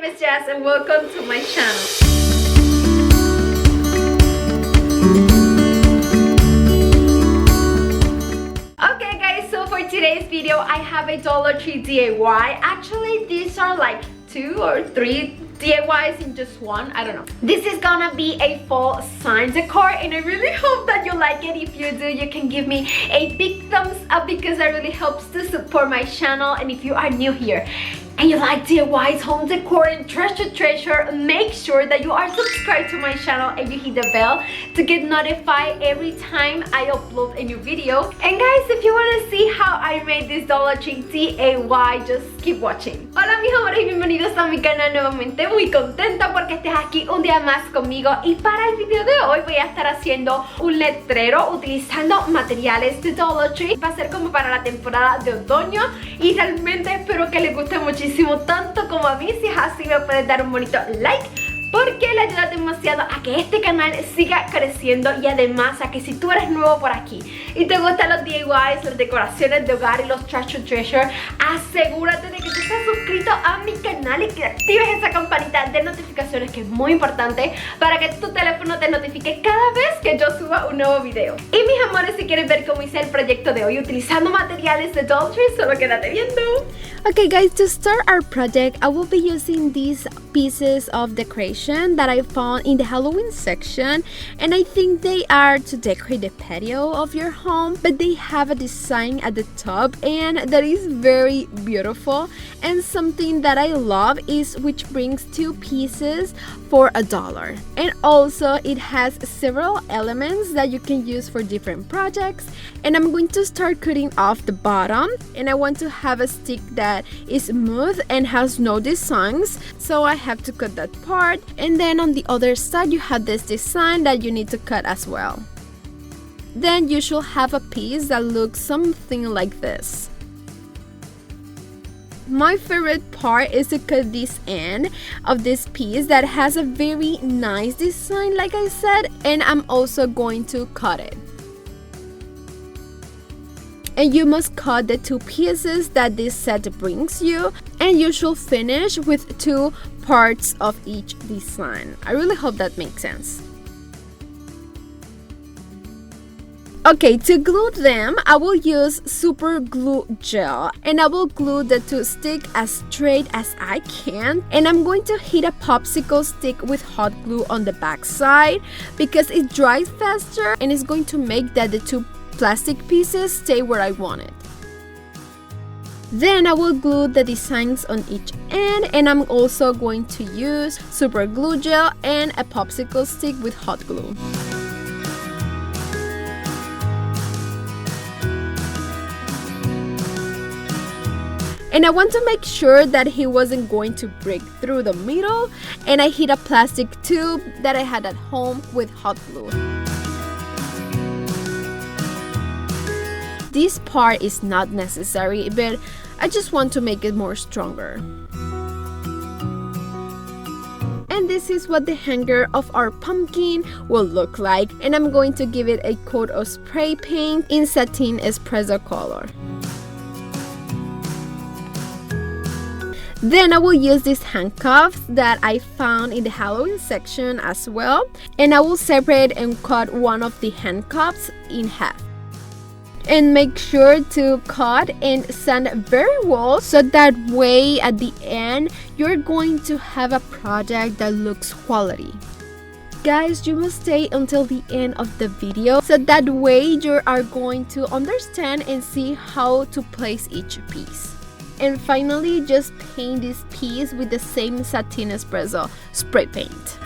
name is Jazz and welcome to my channel. Okay guys, so for today's video I have a Dollar Tree DIY. Actually these are like 2 or 3 DIYs in just one, I don't know. This is gonna be a fall sign decor and I really hope that you like it. If you do, you can give me a big thumbs up because that really helps to support my channel. And if you are new here and you like DIYs, home decor, and treasure, make sure that you are subscribed to my channel and you hit the bell to get notified every time I upload a new video. And guys, if you want to see how I made this Dollar Tree DIY, just keep watching. Hola mis amores y bienvenidos a mi canal nuevamente. Muy contenta porque estés aquí un día más conmigo. Y para el video de hoy voy a estar haciendo un letrero utilizando materiales de Dollar Tree. Va a ser como para la temporada de otoño y realmente espero que les guste muchísimo, tanto como a mí. Si es así, me puedes dar un bonito like porque le ayuda demasiado a que este canal siga creciendo y además a que si tú eres nuevo por aquí y te gustan los DIYs, las decoraciones de hogar y los treasure, asegúrate de que tú estés suscrito a mi canal y que actives esa campanita de notificaciones, que es muy importante para que tu teléfono te notifique cada vez que yo suba un nuevo video. Y mis amores, si quieres ver cómo hice el proyecto de hoy utilizando materiales de Dollar Tree, solo quédate viendo. Okay guys, to start our project, I will be using these pieces of decoration that I found in the Halloween section, and I think they are to decorate the patio of your home, but they have a design at the top and that is very beautiful. And something that I love is which brings 2 pieces for $1, and also it has several elements that you can use for different projects. And I'm going to start cutting off the bottom, and I want to have a stick that is smooth and has no designs, so I have to cut that part. And then on the other side you have this design that you need to cut as well. Then you should have a piece that looks something like this. My favorite part is to cut this end of this piece that has a very nice design, like I said, and I'm also going to cut it. And you must cut the 2 pieces that this set brings you, and you should finish with 2 parts of each design. I really hope that makes sense. Okay, to glue them, I will use super glue gel, and I will glue the 2 sticks as straight as I can. And I'm going to heat a popsicle stick with hot glue on the back side because it dries faster and it's going to make that the 2 plastic pieces stay where I want it. Then I will glue the designs on each end, and I'm also going to use super glue gel and a popsicle stick with hot glue. And I want to make sure that he wasn't going to break through the middle, and I hit a plastic tube that I had at home with hot glue. This part is not necessary, but I just want to make it more stronger. And this is what the hanger of our pumpkin will look like, and I'm going to give it a coat of spray paint in satin espresso color. Then I will use these handcuffs that I found in the Halloween section as well, and I will separate and cut one of the handcuffs in half. And make sure to cut and sand very well, so that way at the end you're going to have a project that looks quality. Guys, you must stay until the end of the video, so that way you are going to understand and see how to place each piece. And finally, just paint this piece with the same satin espresso spray paint.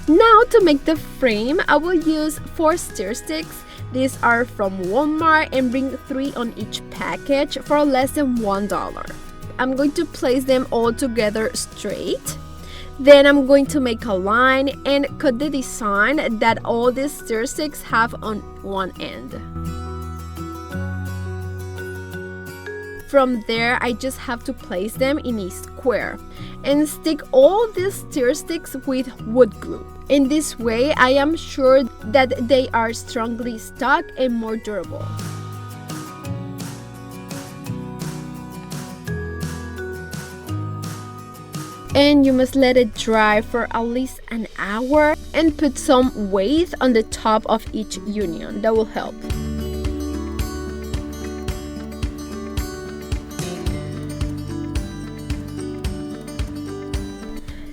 Now to make the frame, I will use 4 stir sticks. These are from Walmart and bring 3 on each package for less than $1. I'm going to place them all together straight. Then I'm going to make a line and cut the design that all these stir sticks have on one end. From there, I just have to place them in a square and stick all these stir sticks with wood glue. In this way, I am sure that they are strongly stuck and more durable. and you must let it dry for at least an hour and put some weight on the top of each union. That will help.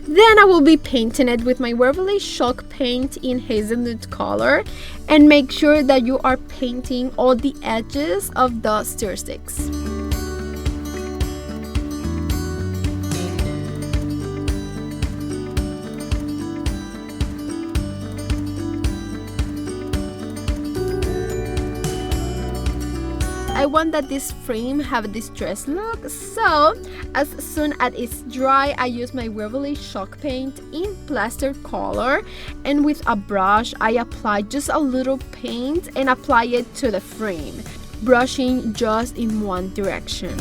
Then I will be painting it with my Waverly Chalk paint in hazelnut color, and make sure that you are painting all the edges of the stir sticks. I want that this frame have a distressed look, so as soon as it's dry, I use my Waverly Chalk paint in plaster color, and with a brush I apply just a little paint and apply it to the frame, brushing just in one direction.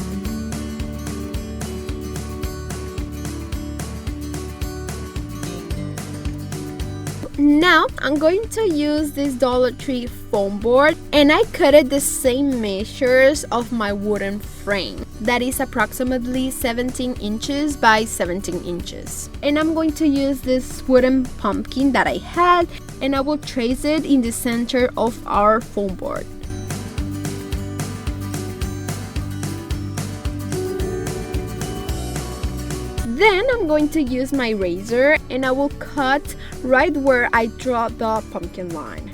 Now I'm going to use this Dollar Tree foam board, and I cut it the same measures of my wooden frame, that is approximately 17 inches by 17 inches. And I'm going to use this wooden pumpkin that I had, and I will trace it in the center of our foam board. Then I'm going to use my razor, and I will cut right where I draw the pumpkin line.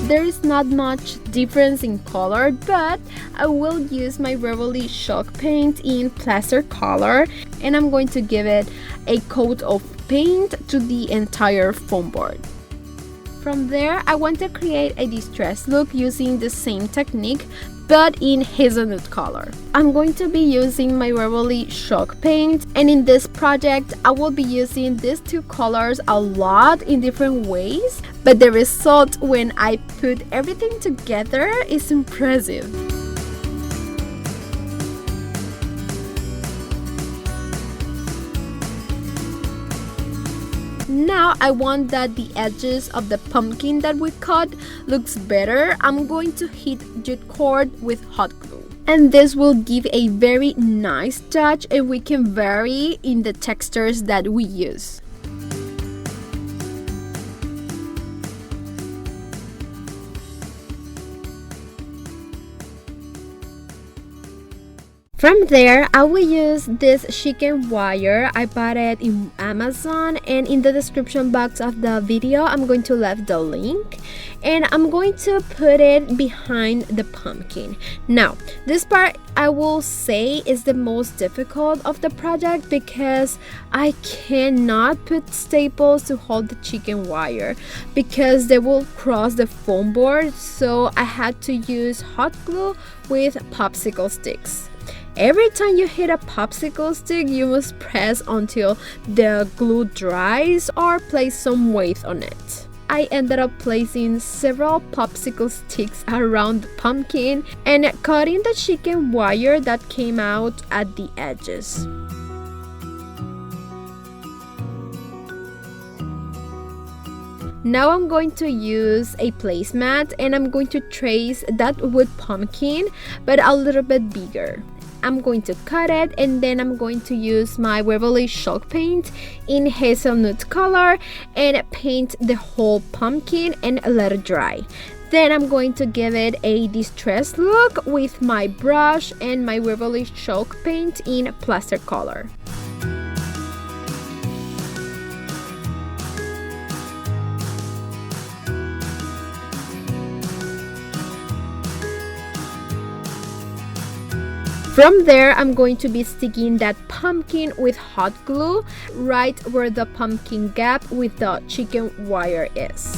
There is not much difference in color, but I will use my Waverly Chalk paint in plaster color, and I'm going to give it a coat of paint to the entire foam board. From there, I want to create a distressed look using the same technique, but in hazelnut color. I'm going to be using my Waverly Chalk paint, and in this project I will be using these two colors a lot in different ways, but the result when I put everything together is impressive. Now I want that the edges of the pumpkin that we cut looks better. I'm going to hit jute cord with hot glue, and this will give a very nice touch, and we can vary in the textures that we use. From there, I will use this chicken wire. I bought it in Amazon, and in the description box of the video I'm going to leave the link, and I'm going to put it behind the pumpkin. Now this part I will say is the most difficult of the project because I cannot put staples to hold the chicken wire because they will cross the foam board, so I had to use hot glue with popsicle sticks. Every time you hit a popsicle stick, you must press until the glue dries or place some weight on it. I ended up placing several popsicle sticks around the pumpkin and cutting the chicken wire that came out at the edges. Now I'm going to use a placemat, and I'm going to trace that wood pumpkin but a little bit bigger. I'm going to cut it, and then I'm going to use my Waverly Chalk paint in hazelnut color and paint the whole pumpkin and let it dry. Then I'm going to give it a distressed look with my brush and my Waverly Chalk paint in plaster color. From there, I'm going to be sticking that pumpkin with hot glue right where the pumpkin gap with the chicken wire is.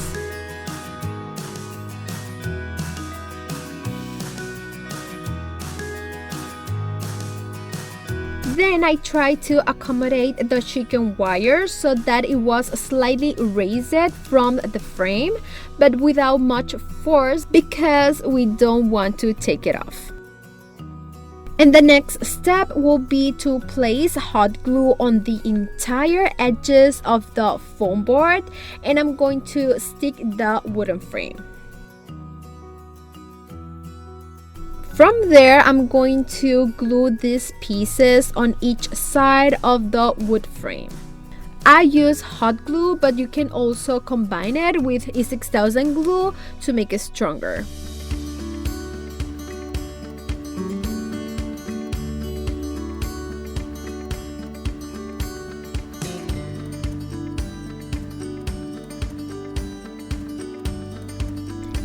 Then I tried to accommodate the chicken wire so that it was slightly raised from the frame, but without much force because we don't want to take it off. And the next step will be to place hot glue on the entire edges of the foam board, and I'm going to stick the wooden frame. From there, I'm going to glue these pieces on each side of the wood frame. I use hot glue, but you can also combine it with E6000 glue to make it stronger.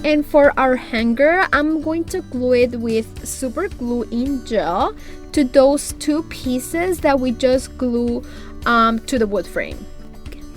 And for our hanger, I'm going to glue it with super glue in gel to those two pieces that we just glue to the wood frame.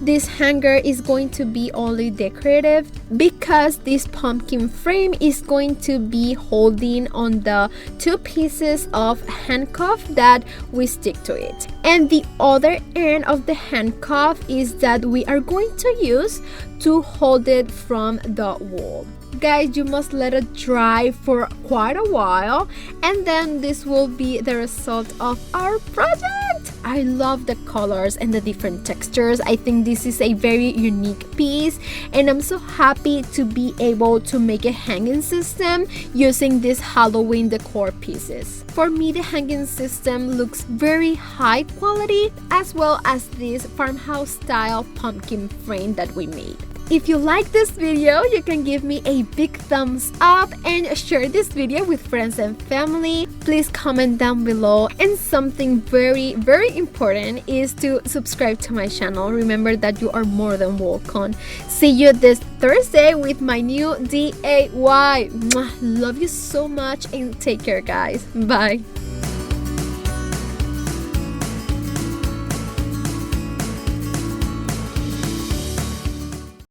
This hanger is going to be only decorative because this pumpkin frame is going to be holding on the two pieces of handcuff that we stick to it. And the other end of the handcuff is that we are going to use to hold it from the wall. Guys, you must let it dry for quite a while, and then this will be the result of our project. I love the colors and the different textures. I think this is a very unique piece, and I'm so happy to be able to make a hanging system using these Halloween decor pieces. For me, the hanging system looks very high quality, as well as this farmhouse style pumpkin frame that we made. If you like this video, you can give me a big thumbs up and share this video with friends and family. Please comment down below, and something very important is to subscribe to my channel. Remember that you are more than welcome. See you this Thursday with my new DIY. Mwah. Love you so much and take care, guys. Bye.